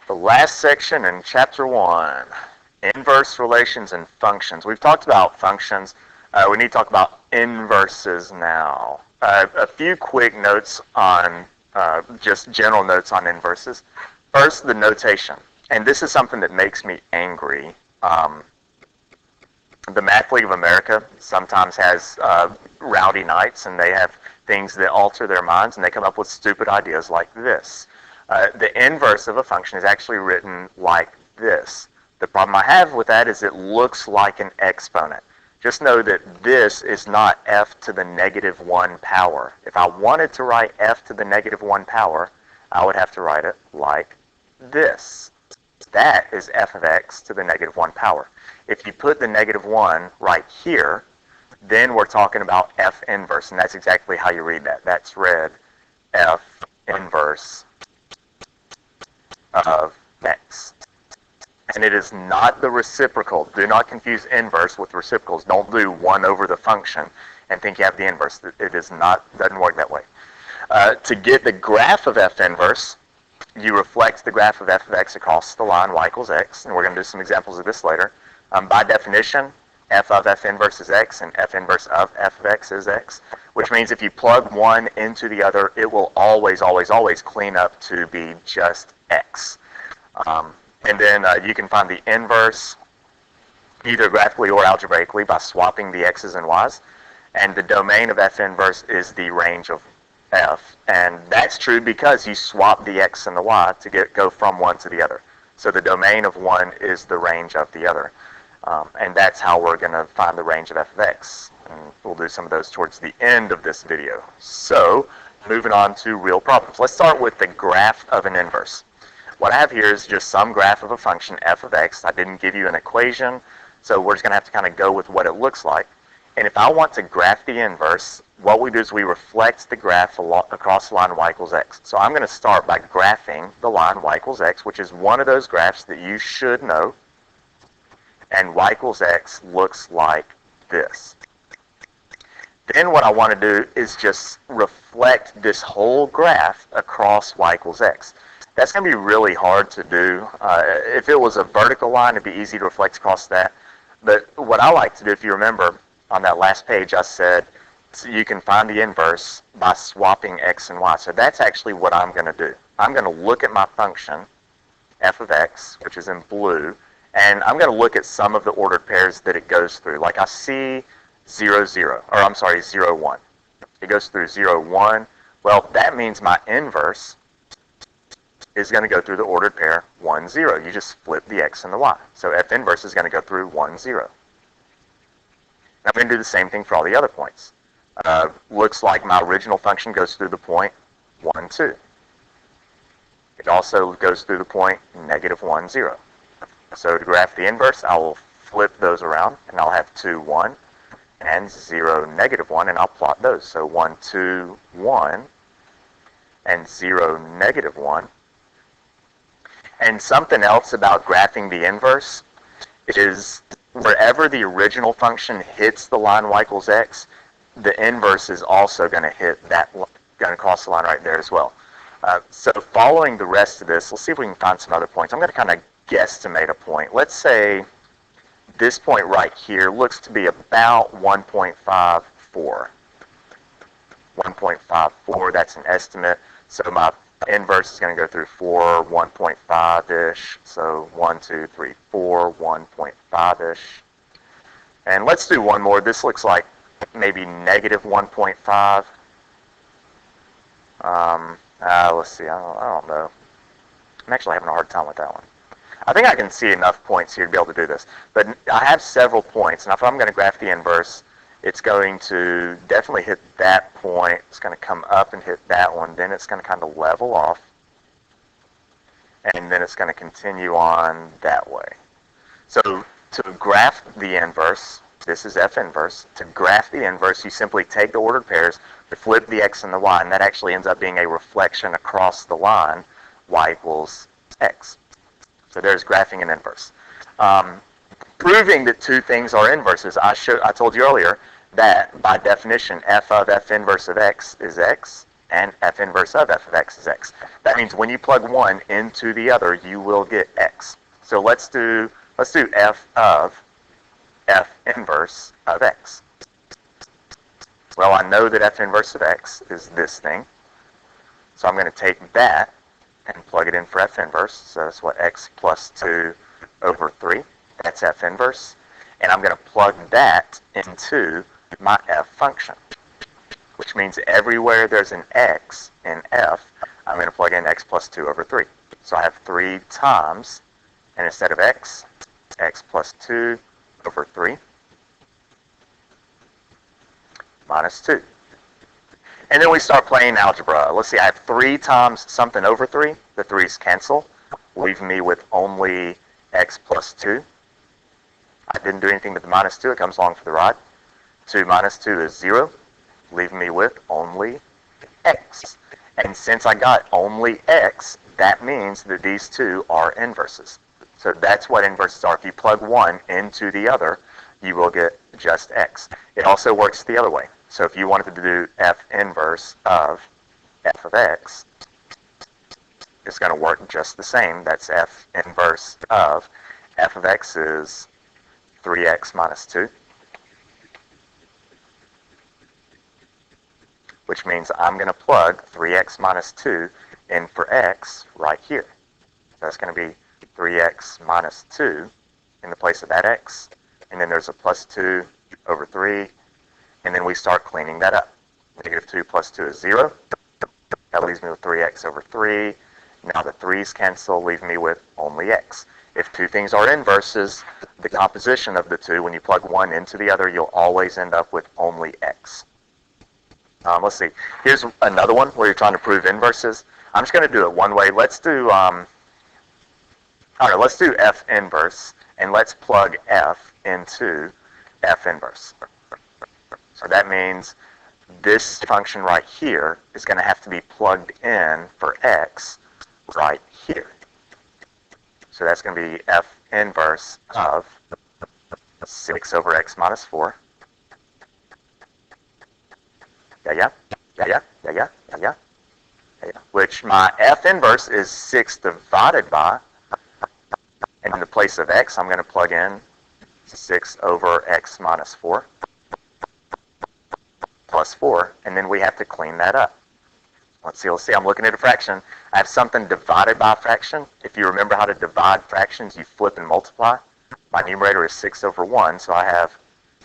The last section in chapter 1, inverse relations and functions. We've talked about functions. We need to talk about inverses now. A few quick notes on, just general notes on inverses. First, the notation. And this is something that makes me angry. The Math League of America sometimes has rowdy nights, and they have things that alter their minds, and they come up with stupid ideas like this. The inverse of a function is actually written like this. The problem I have with that is it looks like an exponent. Just know that this is not f to the negative 1 power. If I wanted to write f to the negative 1 power, I would have to write it like this. That is f of x to the negative 1 power. If you put the negative 1 right here, then we're talking about f inverse, and that's exactly how you read that. That's read f inverse of x. And it is not the reciprocal. Do not confuse inverse with reciprocals. Don't do 1 over the function and think you have the inverse. It is not, doesn't work that way. To get the graph of f inverse, you reflect the graph of f of x across the line y equals x, and we're going to do some examples of this later. By definition, f of f inverse is x, and f inverse of f of x is x, which means if you plug one into the other, it will always, always, always clean up to be just x. And then you can find the inverse either graphically or algebraically by swapping the x's and y's. And the domain of f inverse is the range of f. And that's true because you swap the x and the y to go from one to the other. So the domain of one is the range of the other. And that's how we're going to find the range of f of x. And we'll do some of those towards the end of this video. So moving on to real problems. Let's start with the graph of an inverse. What I have here is just some graph of a function f of x. I didn't give you an equation, so we're just going to have to kind of go with what it looks like. And if I want to graph the inverse, what we do is we reflect the graph across the line y equals x. So I'm going to start by graphing the line y equals x, which is one of those graphs that you should know. And y equals x looks like this. Then what I want to do is just reflect this whole graph across y equals x. That's going to be really hard to do. If it was a vertical line, it'd be easy to reflect across that. But what I like to do, if you remember, on that last page, I said you can find the inverse by swapping x and y. So that's actually what I'm going to do. I'm going to look at my function, f of x, which is in blue, and I'm going to look at some of the ordered pairs that it goes through. Like I see 0, 0, or I'm sorry, 0, 1. It goes through 0, 1. Well, that means my inverse is going to go through the ordered pair 1, 0. You just flip the x and the y. So f inverse is going to go through 1, 0. I'm going to do the same thing for all the other points. Looks like my original function goes through the point 1, 2. It also goes through the point negative 1, 0. So to graph the inverse, I will flip those around, and I'll have 2, 1, and 0, negative 1, and I'll plot those. So 1, 2, 1, and 0, negative 1. And something else about graphing the inverse is wherever the original function hits the line y equals x, the inverse is also going to hit that, going to cross the line right there as well. So following the rest of this, let's see if we can find some other points. I'm going to kind of guesstimate a point. Let's say this point right here looks to be about 1.54. 1.54, that's an estimate. So my inverse is going to go through 4, 1.5-ish. So 1, 2, 3, 4, 1.5-ish. And let's do one more. This looks like maybe negative 1.5. Let's see. I don't know. I'm actually having a hard time with that one. I think I can see enough points here to be able to do this. But I have several points. And if I'm going to graph the inverse, it's going to definitely hit that point. It's going to come up and hit that one. Then it's going to kind of level off. And then it's going to continue on that way. So to graph the inverse, this is f inverse. To graph the inverse, you simply take the ordered pairs, flip the x and the y, and that actually ends up being a reflection across the line, y equals x. So there's graphing an inverse. Proving that two things are inverses, I told you earlier that by definition, f of f inverse of x is x, and f inverse of f of x is x. That means when you plug one into the other, you will get x. So let's do f of f inverse of x. Well, I know that f inverse of x is this thing. So I'm going to take that and plug it in for f inverse. So that's what, x plus 2 over 3. That's f inverse. And I'm going to plug that into my f function, which means everywhere there's an x in f, I'm going to plug in x plus 2 over 3. So I have 3 times, and instead of x, x plus 2 over 3 minus 2. And then we start playing algebra. Let's see, I have 3 times something over 3. The 3's cancel, leaving me with only x plus 2. I didn't do anything with the minus 2. It comes along for the ride. 2 minus 2 is 0, leaving me with only x. And since I got only x, that means that these two are inverses. So that's what inverses are. If you plug one into the other, you will get just x. It also works the other way. So if you wanted to do f inverse of f of x, it's going to work just the same. That's f inverse of f of x is 3x minus 2, which means I'm going to plug 3x minus 2 in for x right here. So that's going to be 3x minus 2 in the place of that x. And then there's a plus 2 over 3. And then we start cleaning that up. Negative 2 plus 2 is 0. That leaves me with 3x over 3. Now the 3's cancel, leaving me with only x. If two things are inverses, the composition of the two, when you plug one into the other, you'll always end up with only x. Let's see. Here's another one where you're trying to prove inverses. I'm just going to do it one way. Let's do let's do f inverse, and let's plug f into f inverse. So that means this function right here is going to have to be plugged in for x right here. So that's going to be f inverse of 6 over x minus 4. Yeah. Which my f inverse is 6 divided by, and in the place of x, I'm going to plug in 6 over x minus 4 plus 4, and then we have to clean that up. Let's see, I'm looking at a fraction. I have something divided by a fraction. If you remember how to divide fractions, you flip and multiply. My numerator is 6 over 1, so I have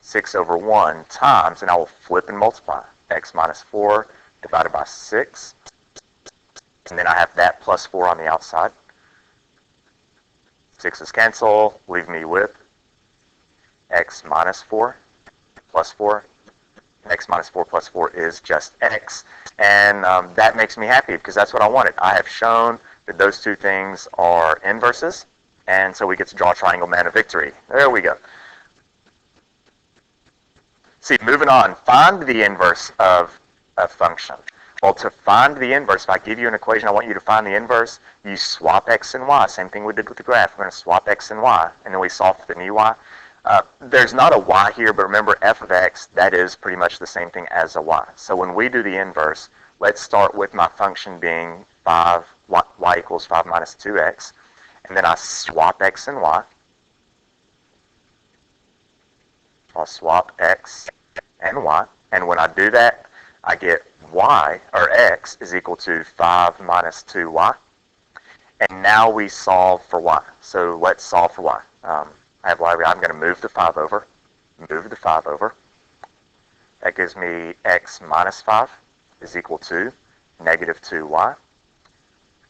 6 over 1 times, and I will flip and multiply. X minus 4 divided by 6, and then I have that plus 4 on the outside. 6's cancel, leave me with x minus 4 plus 4. X minus 4 plus 4 is just x, and that makes me happy because that's what I wanted. I have shown that those two things are inverses, and so we get to draw a triangle man of victory. There we go. See, moving on, find the inverse of a function. Well, to find the inverse, if I give you an equation, I want you to find the inverse, you swap x and y. Same thing we did with the graph. We're going to swap x and y, and then we solve for the new y. There's not a y here, but remember f of x, that is pretty much the same thing as a y. So when we do the inverse, let's start with my function being 5, y equals 5 minus 2x, and then I swap x and y. I'll swap x and y, and when I do that, I get y, or x, is equal to 5 minus 2y. And now we solve for y. So let's solve for y. I have y. I'm going to move the 5 over. Move the 5 over. That gives me x minus 5 is equal to negative 2y.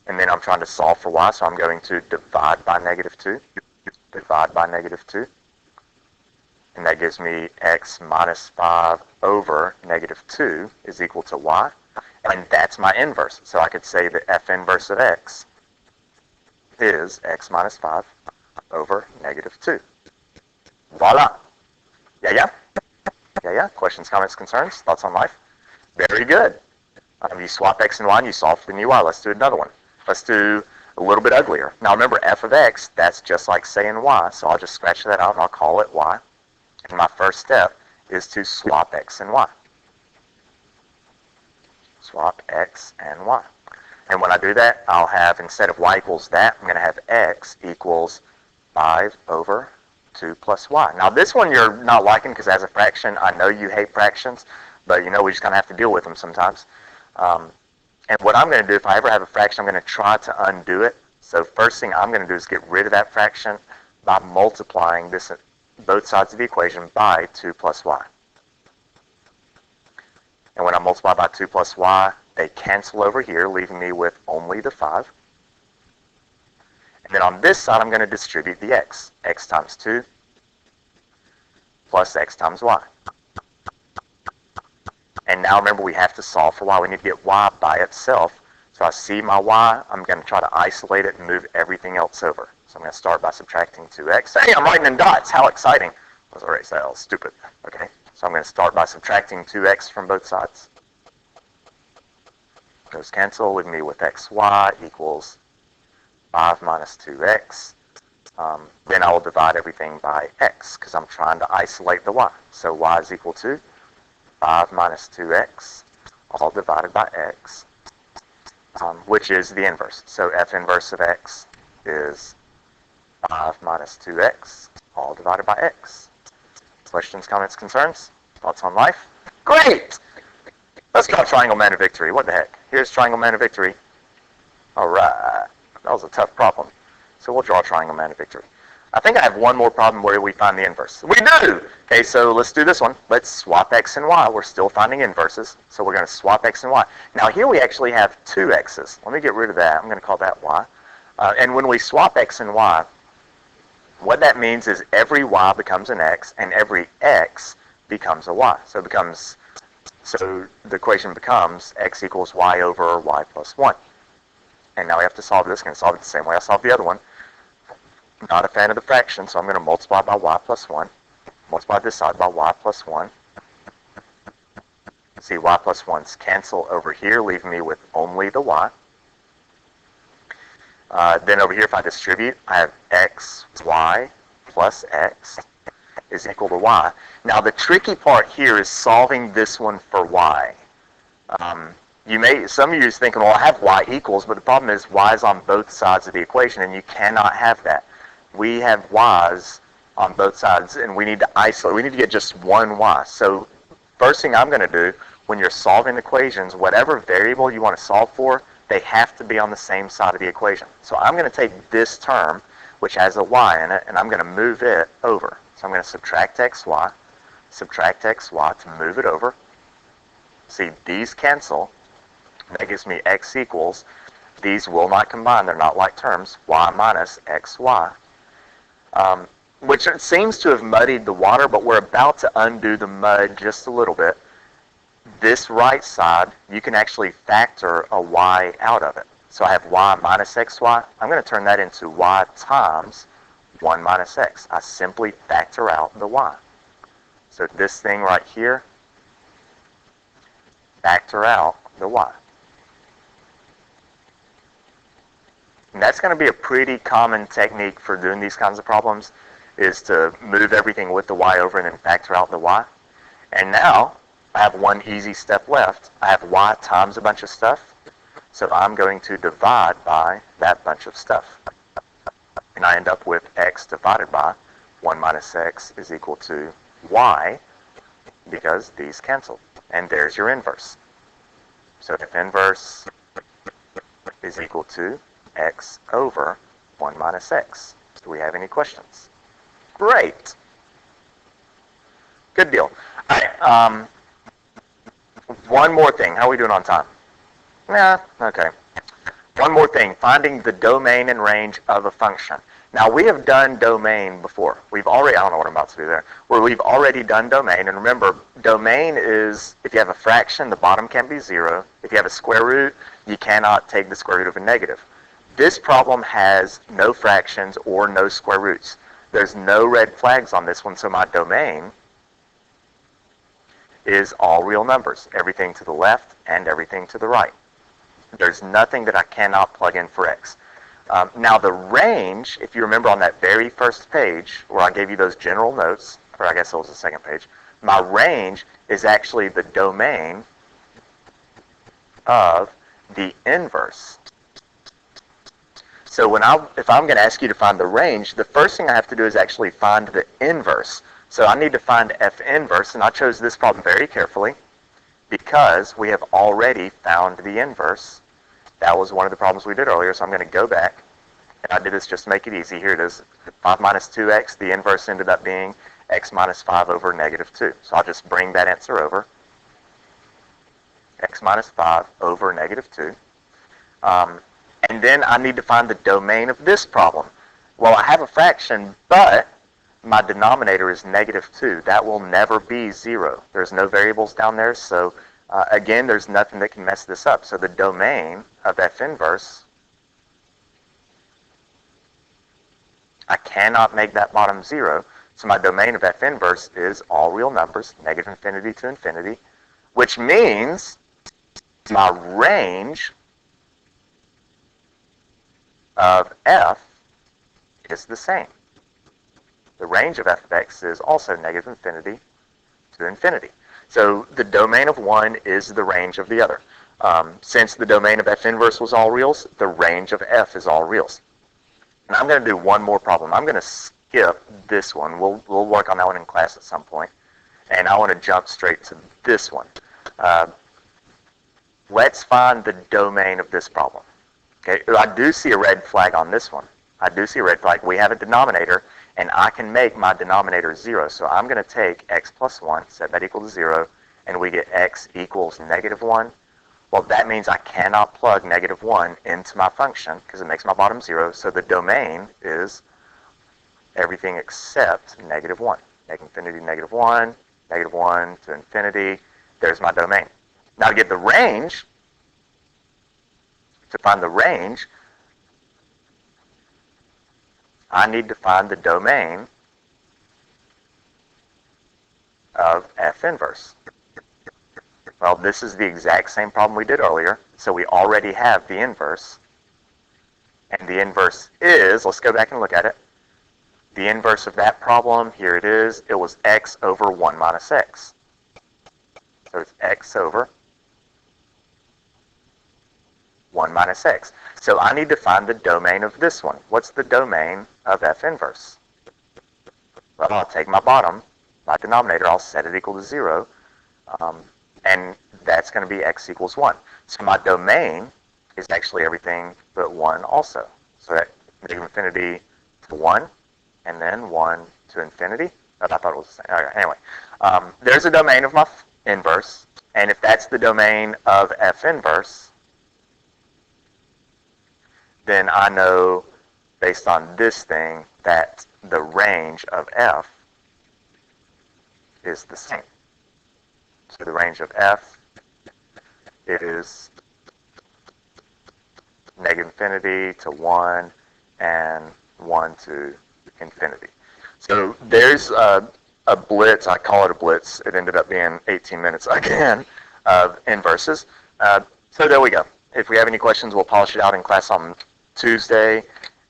And then I'm trying to solve for y, so I'm going to divide by negative 2. Divide by negative 2. And that gives me x minus 5 over negative 2 is equal to y. And that's my inverse. So I could say that f inverse of x is x minus 5 over negative 2. Voila. Yeah? Questions, comments, concerns, thoughts on life? Very good. You swap x and y and you solve for the new y. Let's do another one. Let's do a little bit uglier. Now remember, f of x, that's just like saying y. So I'll just scratch that out and I'll call it y. And my first step is to swap x and y. swap x and y. And when I do that, I'll have, instead of y equals that, I'm going to have x equals 5 over 2 plus y. Now this one you're not liking because as a fraction, I know you hate fractions, but you know we just kind of have to deal with them sometimes. And what I'm going to do, if I ever have a fraction, I'm going to try to undo it. So first thing I'm going to do is get rid of that fraction by multiplying this both sides of the equation by 2 plus y. And when I multiply by 2 plus y, they cancel over here, leaving me with only the 5. And then on this side, I'm going to distribute the x. X times 2 plus x times y. And now remember, we have to solve for y. We need to get y by itself. So I see my y. I'm going to try to isolate it and move everything else over. So I'm going to start by subtracting 2x. Hey, I'm writing in dots. How exciting. I was already saying, oh, stupid. Okay. So I'm going to start by subtracting 2x from both sides. Those cancel, leaving me with xy equals 5 minus 2x. Then I will divide everything by x because I'm trying to isolate the y. So y is equal to 5 minus 2x, all divided by x, which is the inverse. So f inverse of x is 5 minus 2x, all divided by x. Questions, comments, concerns? Thoughts on life? Great! Let's draw Triangle Man of Victory. What the heck? Here's Triangle Man of Victory. All right. That was a tough problem. So we'll draw Triangle Man of Victory. I think I have one more problem where we find the inverse. We do! Okay, so let's do this one. Let's swap x and y. We're still finding inverses, so we're going to swap x and y. Now here we actually have two x's. Let me get rid of that. I'm going to call that y. And when we swap x and y, what that means is every y becomes an x, and every x becomes a y. So the equation becomes x equals y over y plus 1. And now we have to solve this. I'm going to solve it the same way I solved the other one. Not a fan of the fraction, so I'm going to multiply by y plus 1. Multiply this side by y plus 1. See, y plus 1's cancel over here, leaving me with only the y. Then over here, if I distribute, I have x, y plus x is equal to y. Now, the tricky part here is solving this one for y. Some of you are thinking, well, I have y equals, but the problem is y is on both sides of the equation, and you cannot have that. We have y's on both sides, and we need to isolate. We need to get just one y. So first thing I'm going to do, when you're solving equations, whatever variable you want to solve for, they have to be on the same side of the equation. So I'm going to take this term, which has a y in it, and I'm going to move it over. So I'm going to subtract xy to move it over. See, these cancel. That gives me x equals, these will not combine, they're not like terms, y minus xy. Which it seems to have muddied the water, but we're about to undo the mud just a little bit. This right side, you can actually factor a y out of it. So I have y minus xy. I'm going to turn that into y times 1 minus x. I simply factor out the y. So this thing right here, factor out the y. And that's going to be a pretty common technique for doing these kinds of problems, is to move everything with the y over and then factor out the y. And now, I have one easy step left. I have y times a bunch of stuff, so I'm going to divide by that bunch of stuff. And I end up with x divided by 1 minus x is equal to y, because these cancel. And there's your inverse. So if inverse is equal to x over 1 minus x. Do we have any questions? Great. Good deal. All right. One more thing. How are we doing on time? Yeah, okay. One more thing. Finding the domain and range of a function. Now, we have done domain before. I don't know what I'm about to do there, where we've already done domain. And remember, domain is, if you have a fraction, the bottom can't be 0. If you have a square root, you cannot take the square root of a negative. This problem has no fractions or no square roots. There's no red flags on this one, so my domain is all real numbers, everything to the left and everything to the right. There's nothing that I cannot plug in for x. Now the range, if you remember on that very first page where I gave you those general notes, or I guess it was the second page, my range is actually the domain of the inverse. So if I'm going to ask you to find the range, the first thing I have to do is actually find the inverse. So I need to find f inverse, and I chose this problem very carefully because we have already found the inverse. That was one of the problems we did earlier, so I'm going to go back, and I did this just to make it easy. Here it is, 5 minus 2x. The inverse ended up being x minus 5 over negative 2. So I'll just bring that answer over, x minus 5 over negative 2. And then I need to find the domain of this problem. Well, I have a fraction, but my denominator is negative 2. That will never be 0. There's no variables down there, so again, there's nothing that can mess this up. So the domain of f inverse, I cannot make that bottom 0. So my domain of f inverse is all real numbers, negative infinity to infinity, which means my range of f is the same. The range of f of x is also negative infinity to infinity. So the domain of one is the range of the other. Since the domain of f inverse was all reals, the range of f is all reals. And I'm going to do one more problem. I'm going to skip this one. We'll work on that one in class at some point. And I want to jump straight to this one. Let's find the domain of this problem. Okay, I do see a red flag on this one. I do see a red flag. We have a denominator, and I can make my denominator 0. So I'm going to take x plus 1, set that equal to 0, and we get x equals negative 1. Well, that means I cannot plug negative 1 into my function because it makes my bottom 0. So the domain is everything except negative 1. Negative infinity, negative 1 to infinity. There's my domain. Now to get the range, to find the range, I need to find the domain of f inverse. Well, this is the exact same problem we did earlier, so we already have the inverse. And the inverse is, let's go back and look at it. The inverse of that problem, here it is, it was x over 1 minus x. So it's x over 1 minus x. So I need to find the domain of this one. What's the domain of f inverse? Well, I'll take my bottom, my denominator, I'll set it equal to 0, and that's going to be x equals 1. So my domain is actually everything but 1 also. So that negative infinity to 1, and then 1 to infinity. Oh, I thought it was the same. Okay, anyway, there's a domain of my inverse, and if that's the domain of f inverse, then I know, based on this thing, that the range of f is the same. So the range of f is negative infinity to 1 and 1 to infinity. So there's a blitz, I call it a blitz, it ended up being 18 minutes again of inverses. So there we go. If we have any questions, we'll polish it out in class on Tuesday,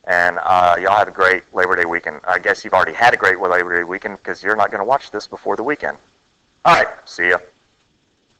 and y'all have a great Labor Day weekend. I guess you've already had a great Labor Day weekend because you're not going to watch this before the weekend. All right, see ya.